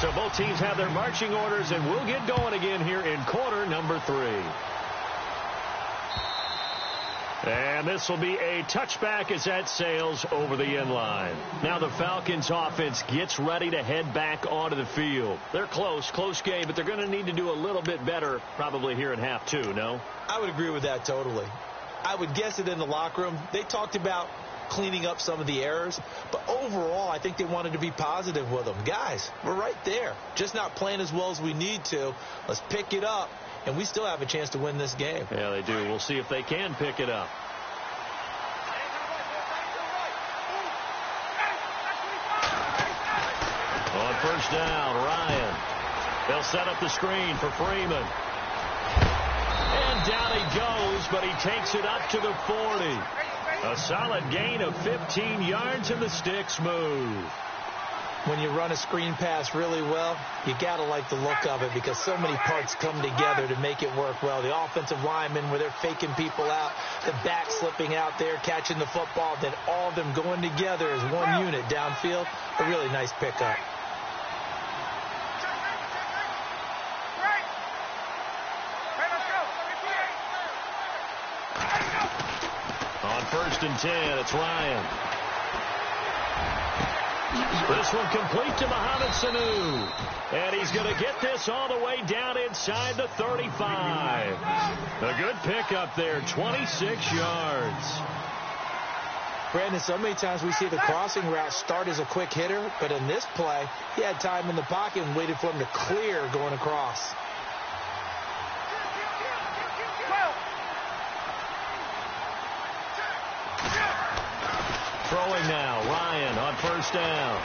So both teams have their marching orders, and we'll get going again here in quarter number 3. And this will be a touchback as that sails over the end line. Now the Falcons offense gets ready to head back onto the field. They're close game, but they're going to need to do a little bit better probably here in half 2, no? I would agree with that totally. I would guess that in the locker room, they talked about cleaning up some of the errors, but overall, I think they wanted to be positive with them. Guys, we're right there. Just not playing as well as we need to. Let's pick it up. And we still have a chance to win this game. Yeah, they do. We'll see if they can pick it up. On first down, Ryan. They'll set up the screen for Freeman. And down he goes, but he takes it up to the 40. A solid gain of 15 yards, and the sticks move. When you run a screen pass really well, you got to like the look of it because so many parts come together to make it work well. The offensive linemen, where they're faking people out, the back slipping out there, catching the football, then all of them going together as one unit downfield. A really nice pickup. On first and 10, it's Ryan. This one complete to Mohamed Sanu. And he's going to get this all the way down inside the 35. A good pickup there, 26 yards. Brandon, so many times we see the crossing route start as a quick hitter, but in this play, he had time in the pocket and waited for him to clear going across. Throwing now, Ryan on first down.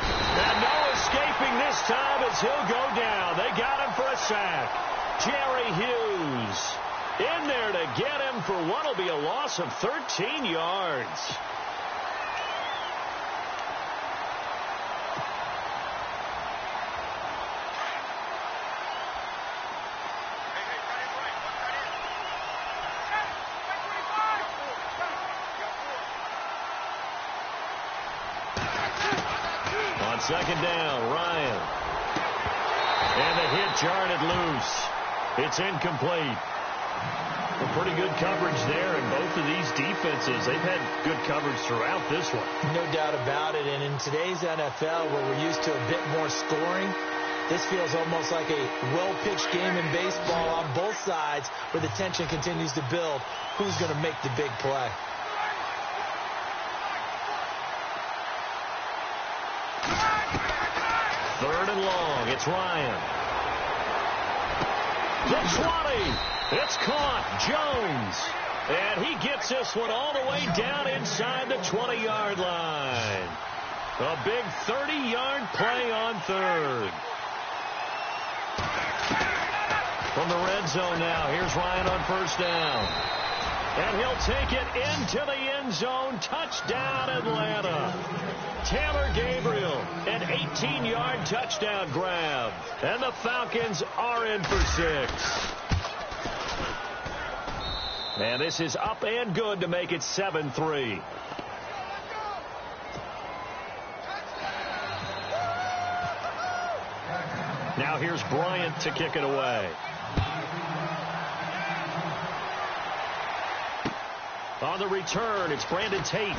And no escaping this time as he'll go down. They got him for a sack. Jerry Hughes in there to get him for what will be a loss of 13 yards. Second down, Ryan. And the hit jarred loose. It's incomplete. A pretty good coverage there in both of these defenses. They've had good coverage throughout this one. No doubt about it. And in today's NFL, where we're used to a bit more scoring, this feels almost like a well-pitched game in baseball on both sides where the tension continues to build. Who's going to make the big play? Third and long. It's Ryan. The 20. It's caught. Jones. And he gets this one all the way down inside the 20-yard line. A big 30-yard play on third. From the red zone now, here's Ryan on first down. And he'll take it into the end zone. Touchdown, Atlanta. Taylor Gabriel, an 18-yard touchdown grab. And the Falcons are in for 6. And this is up and good to make it 7-3. Now here's Bryant to kick it away. On the return, it's Brandon Tate.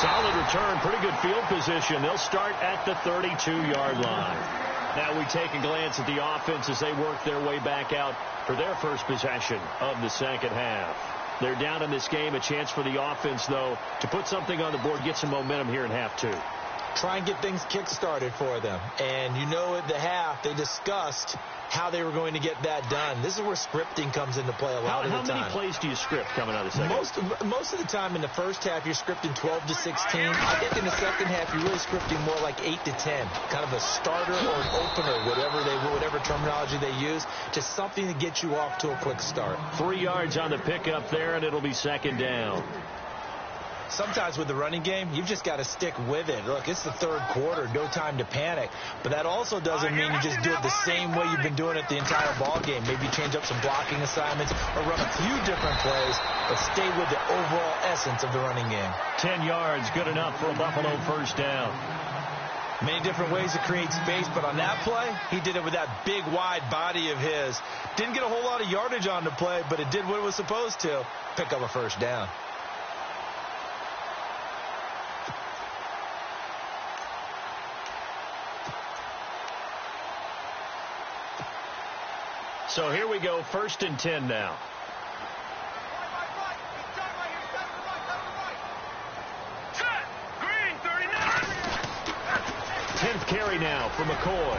Solid return, pretty good field position. They'll start at the 32-yard line. Now we take a glance at the offense as they work their way back out for their first possession of the second half. They're down in this game. A chance for the offense, though, to put something on the board, get some momentum here in half 2. Try and get things kick-started for them. And you know at the half, they discussed how they were going to get that done. This is where scripting comes into play a lot of the time. How many plays do you script coming out of the second half? Most of the time in the first half, you're scripting 12 to 16. I think in the second half, you're really scripting more like 8 to 10. Kind of a starter or an opener, whatever terminology they use. Just something to get you off to a quick start. 3 yards on the pickup there, and it'll be second down. Sometimes with the running game, you've just got to stick with it. Look, it's the third quarter, no time to panic. But that also doesn't mean you just do it the same way you've been doing it the entire ball game. Maybe change up some blocking assignments or run a few different plays, but stay with the overall essence of the running game. 10 yards, good enough for a Buffalo first down. Many different ways to create space, but on that play, he did it with that big, wide body of his. Didn't get a whole lot of yardage on the play, but it did what it was supposed to, pick up a first down. So here we go, 1st and 10 now. Green, 39. 10th carry now for McCoy.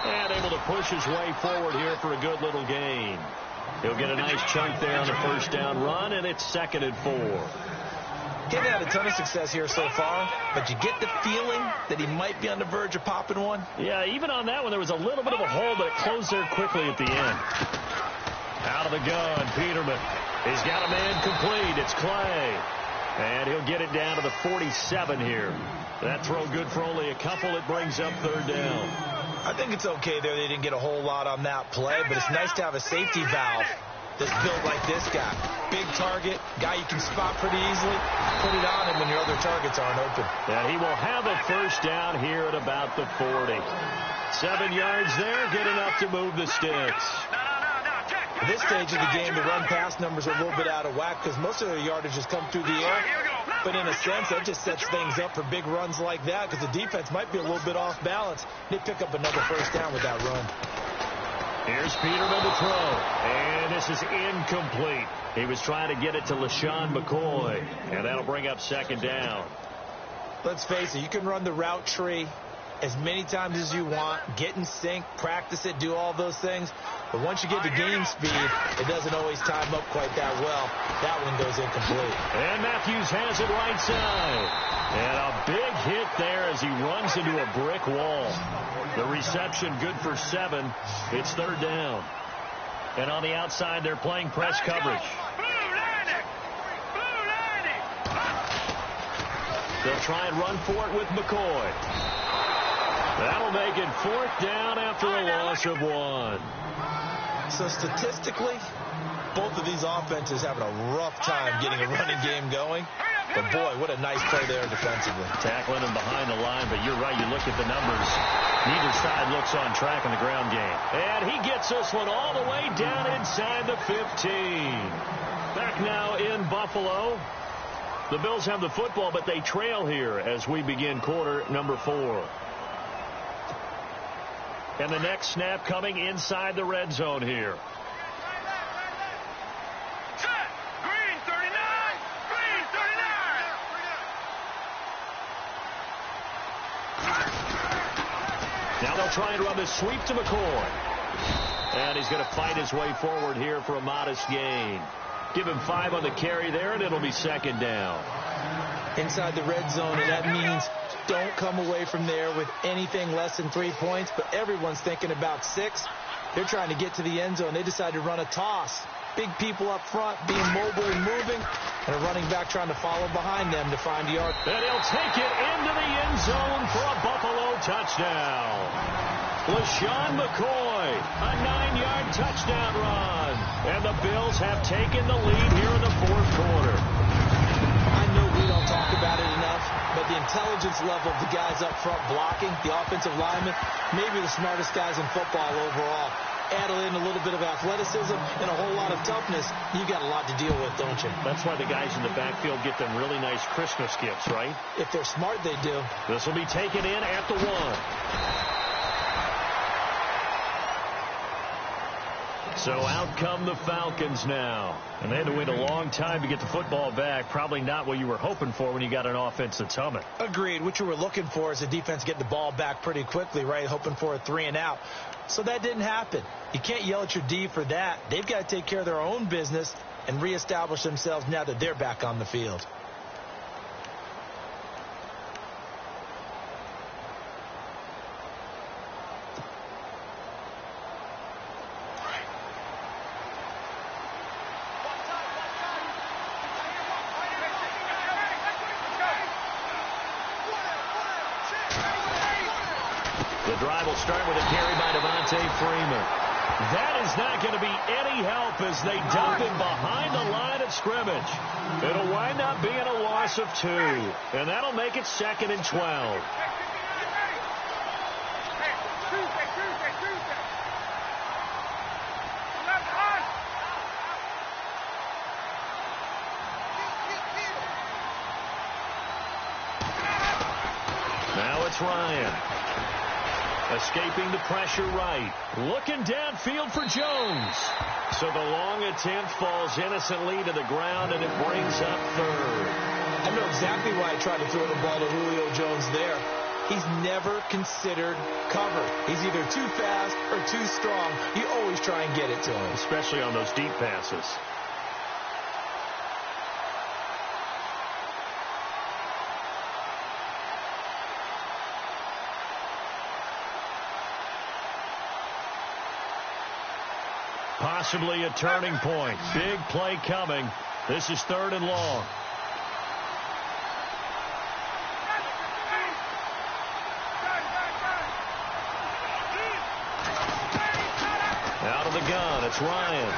And able to push his way forward here for a good little gain. He'll get a nice chunk there on the first down run, and it's 2nd and 4. He hasn't had a ton of success here so far, but you get the feeling that he might be on the verge of popping one. Yeah, even on that one, there was a little bit of a hole, but it closed there quickly at the end. Out of the gun, Peterman. He's got a man complete. It's Clay. And he'll get it down to the 47 here. That throw good for only a couple. It brings up 3rd down. I think it's okay there. They didn't get a whole lot on that play, but it's nice to have a safety valve that's built like this guy. Big target, guy you can spot pretty easily. Put it on him when your other targets aren't open. Yeah, he will have a first down here at about the 40. 7 yards there, good enough to move the sticks. At this stage of the game, the run-pass numbers are a little bit out of whack because most of their yardage has come through the air. But in a sense, that just sets things up for big runs like that because the defense might be a little bit off balance. They pick up another first down with that run. Here's Peterman to throw. And this is incomplete. He was trying to get it to LaShawn McCoy. And that'll bring up 2nd down. Let's face it, you can run the route tree as many times as you want, get in sync, practice it, do all those things. But once you get to game speed, it doesn't always time up quite that well. That one goes incomplete. And Matthews has it right side. And a big hit there as he runs into a brick wall. The reception good for 7. It's 3rd down. And on the outside, they're playing press coverage. They'll try and run for it with McCoy. That'll make it 4th down after a loss of 1. So statistically, both of these offenses having a rough time getting a running game going. But, boy, what a nice play there defensively. Tackling him behind the line, but you're right. You look at the numbers. Neither side looks on track in the ground game. And he gets this one all the way down inside the 15. Back now in Buffalo. The Bills have the football, but they trail here as we begin quarter number 4. And the next snap coming inside the red zone here. Green, 39. Green, 39. Now they'll try and run the sweep to McCoy. And he's going to fight his way forward here for a modest gain. Give him 5 on the carry there, and it'll be 2nd down. Inside the red zone, and that means don't come away from there with anything less than 3 points, but everyone's thinking about 6. They're trying to get to the end zone. They decide to run a toss. Big people up front being mobile and moving, and a running back trying to follow behind them to find yard. And he'll take it into the end zone for a Buffalo touchdown. LaShawn McCoy, a 9-yard touchdown run. And the Bills have taken the lead here in the 4th quarter. I know we don't talk about it enough, but the intelligence level of the guys up front blocking, the offensive linemen, maybe the smartest guys in football overall. Add in a little bit of athleticism and a whole lot of toughness, you got a lot to deal with, don't you? That's why the guys in the backfield get them really nice Christmas gifts, right? If they're smart, they do. This will be taken in at the 1. So out come the Falcons now. And they had to wait a long time to get the football back. Probably not what you were hoping for when you got an offense that's humming. Agreed. What you were looking for is the defense getting the ball back pretty quickly, right? Hoping for a 3 and out. So that didn't happen. You can't yell at your D for that. They've got to take care of their own business and reestablish themselves now that they're back on the field. The drive will start with a carry by Devontae Freeman. That is not going to be any help as they dump him behind the line of scrimmage. It'll wind up being a loss of 2, and that'll make it 2nd and 12. Now it's Ryan. Escaping the pressure right. Looking downfield for Jones. So the long attempt falls innocently to the ground, and it brings up 3rd. I know exactly why I tried to throw the ball to Julio Jones there. He's never considered cover. He's either too fast or too strong. You always try and get it to him. Especially on those deep passes. Possibly a turning point. Big play coming. This is 3rd and long. Out of the gun, it's Ryan.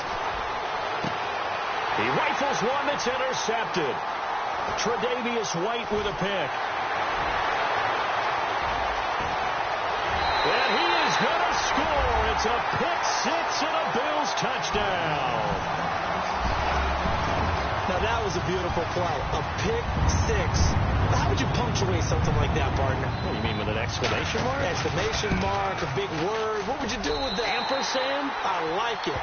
He rifles one that's intercepted. Tre'Davious White with a pick. And he is going to score. It's a pick 6 and a Bills touchdown. Now that was a beautiful play. A pick 6. How would you punctuate something like that, partner? What do you mean, with an exclamation mark? Exclamation mark, a big word. What would you do with that? Ampersand? I like it.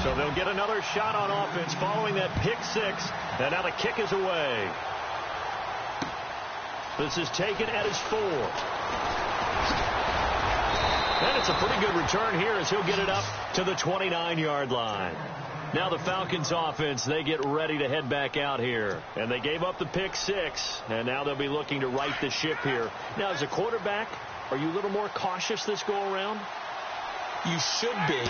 So they'll get another shot on offense following that pick 6. And now the kick is away. This is taken at his 4. And it's a pretty good return here as he'll get it up to the 29-yard line. Now the Falcons offense, they get ready to head back out here. And they gave up the pick 6, and now they'll be looking to right the ship here. Now, as a quarterback, are you a little more cautious this go-around? You should be,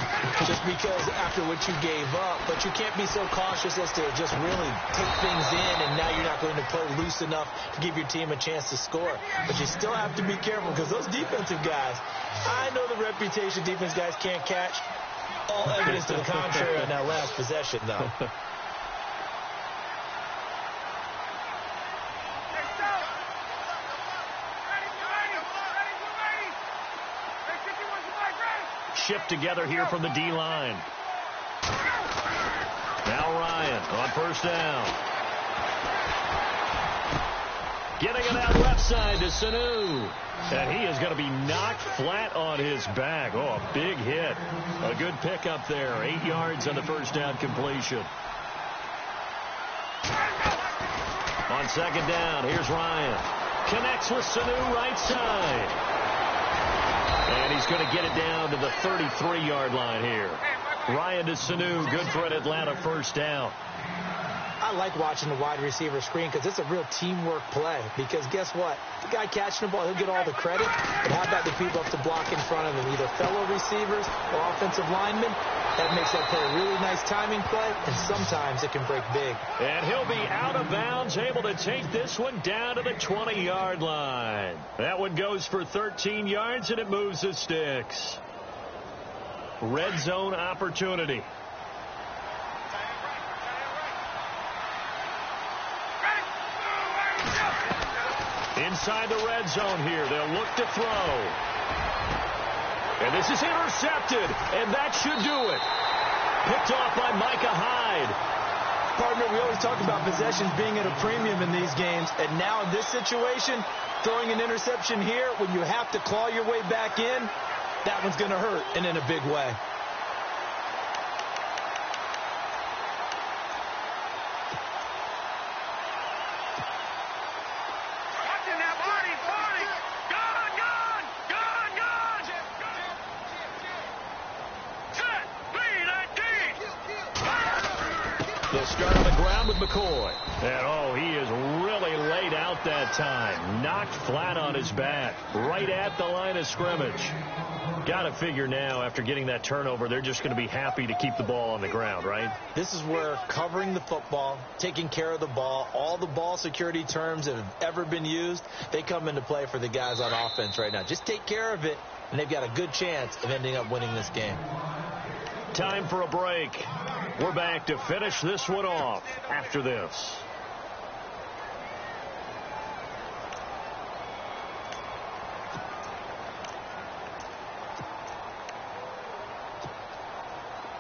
just because after what you gave up. But you can't be so cautious as to just really take things in, and now you're not going to play loose enough to give your team a chance to score. But you still have to be careful because those defensive guys, I know the reputation defense guys can't catch. All evidence to the contrary on that last possession, though. Shipped together here from the D-line. Now Ryan on 1st down. Getting it out left side to Sanu. And he is going to be knocked flat on his back. Oh, a big hit. A good pickup there. 8 yards on the 1st down completion. On 2nd down, here's Ryan. Connects with Sanu right side. And he's going to get it down to the 33-yard line here. Ryan to Sanu, good for an Atlanta 1st down. I like watching the wide receiver screen because it's a real teamwork play. Because guess what? The guy catching the ball, he'll get all the credit. But how about the people up to block in front of him, either fellow receivers or offensive linemen? That makes that play a really nice timing play, and sometimes it can break big. And he'll be out of bounds, able to take this one down to the 20-yard line. That one goes for 13 yards, and it moves the sticks. Red zone opportunity. Inside the red zone here, they'll look to throw. And this is intercepted, and that should do it. Picked off by Micah Hyde. Partner, we always talk about possessions being at a premium in these games, and now in this situation, throwing an interception here when you have to claw your way back in, that one's going to hurt, and in a big way. The They'll start on the ground with McCoy. And, oh, he is really laid out that time. Knocked flat on his back. Right at the line of scrimmage. Got to figure now, after getting that turnover, they're just going to be happy to keep the ball on the ground, right? This is where covering the football, taking care of the ball, all the ball security terms that have ever been used, they come into play for the guys on offense right now. Just take care of it, and they've got a good chance of ending up winning this game. Time for a break. We're back to finish this one off after this.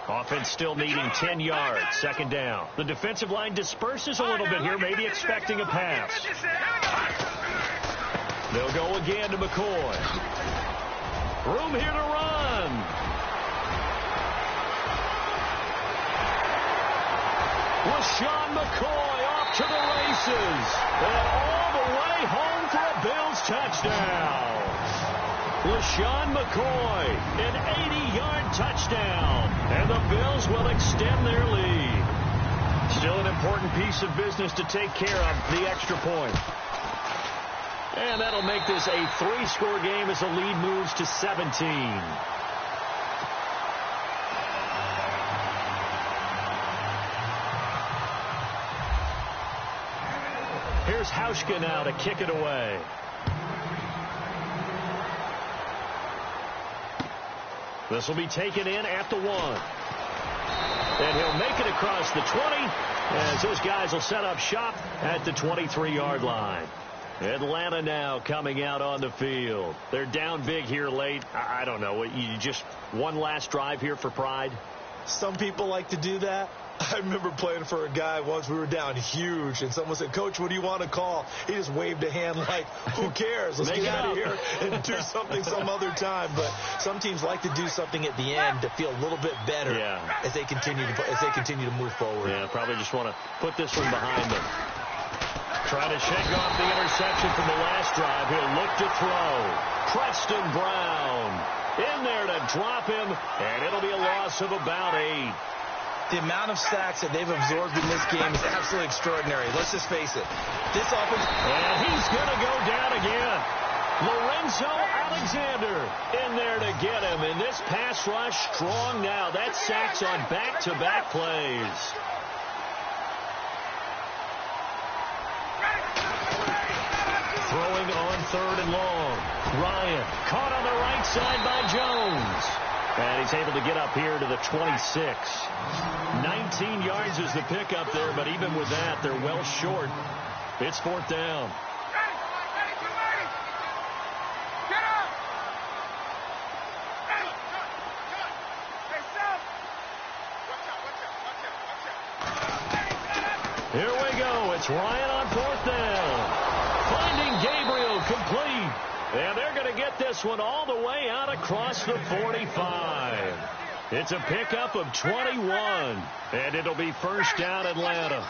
Offense still needing 10 yards. Second down. The defensive line disperses a little bit here, maybe expecting a pass. They'll go again to McCoy. Room here to run. LaShawn McCoy off to the races. And all the way home for a Bills touchdown. LaShawn McCoy, an 80-yard touchdown. And the Bills will extend their lead. Still an important piece of business to take care of, the extra point. And that'll make this a 3-score game as the lead moves to 17. Here's Hauschka now to kick it away. This will be taken in at the 1. And he'll make it across the 20 as those guys will set up shop at the 23-yard line. Atlanta now coming out on the field. They're down big here late. I don't know. You just one last drive here for pride? Some people like to do that. I remember playing for a guy once. We were down huge, and someone said, "Coach, what do you want to call?" He just waved a hand like, "Who cares? Let's get out of here and do something some other time." But some teams like to do something at the end to feel a little bit better as they continue to move forward. Yeah, probably just want to put this one behind them. Trying to shake off the interception from the last drive. He'll look to throw. Preston Brown in there to drop him, and it'll be a loss of about 8. The amount of sacks that they've absorbed in this game is absolutely extraordinary. Let's just face it. This offense... And he's going to go down again. Lorenzo Alexander in there to get him. And this pass rush strong now. That's sacks on back-to-back plays. Throwing on 3rd and long. Ryan caught on the right side by Jones. And he's able to get up here to the 26. 19 yards is the pickup there, but even with that, they're well short. It's 4th down. Here we go. It's Ryan on 4th down. Finding Gabriel complete. And they're going to get this one all the way out across the 45. It's a pickup of 21. And it'll be 1st down Atlanta.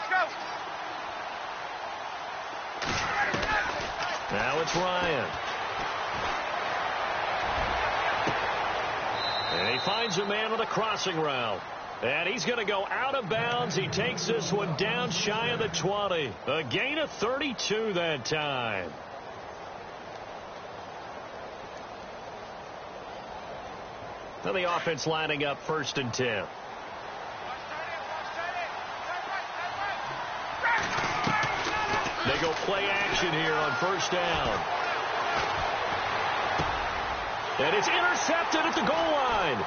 Now it's Ryan. And he finds a man with a crossing route. And he's going to go out of bounds. He takes this one down shy of the 20. A gain of 32 that time. Now the offense lining up 1st and 10. They go play action here on 1st down. And it's intercepted at the goal line.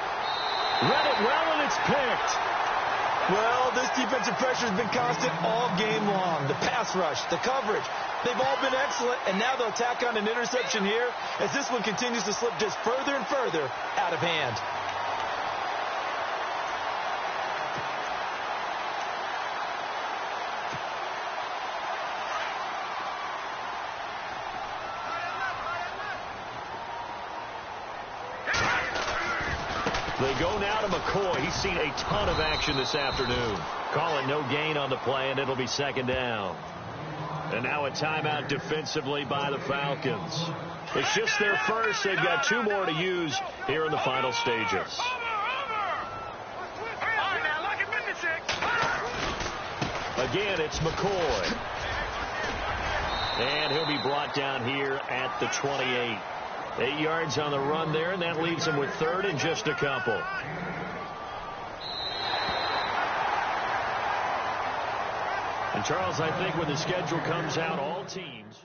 Read it well, and it's picked. Well, this defensive pressure has been constant all game long. The pass rush, the coverage, they've all been excellent, and now they'll tack on an interception here as this one continues to slip just further and further out of hand. They go now to McCoy. He's seen a ton of action this afternoon. Call it no gain on the play, and it'll be 2nd down. And now a timeout defensively by the Falcons. It's just their first. They've got 2 more to use here in the final stages. Again, it's McCoy. And he'll be brought down here at the 28. 8 yards on the run there, and that leaves him with third and just a couple. And, Charles, I think when the schedule comes out, all teams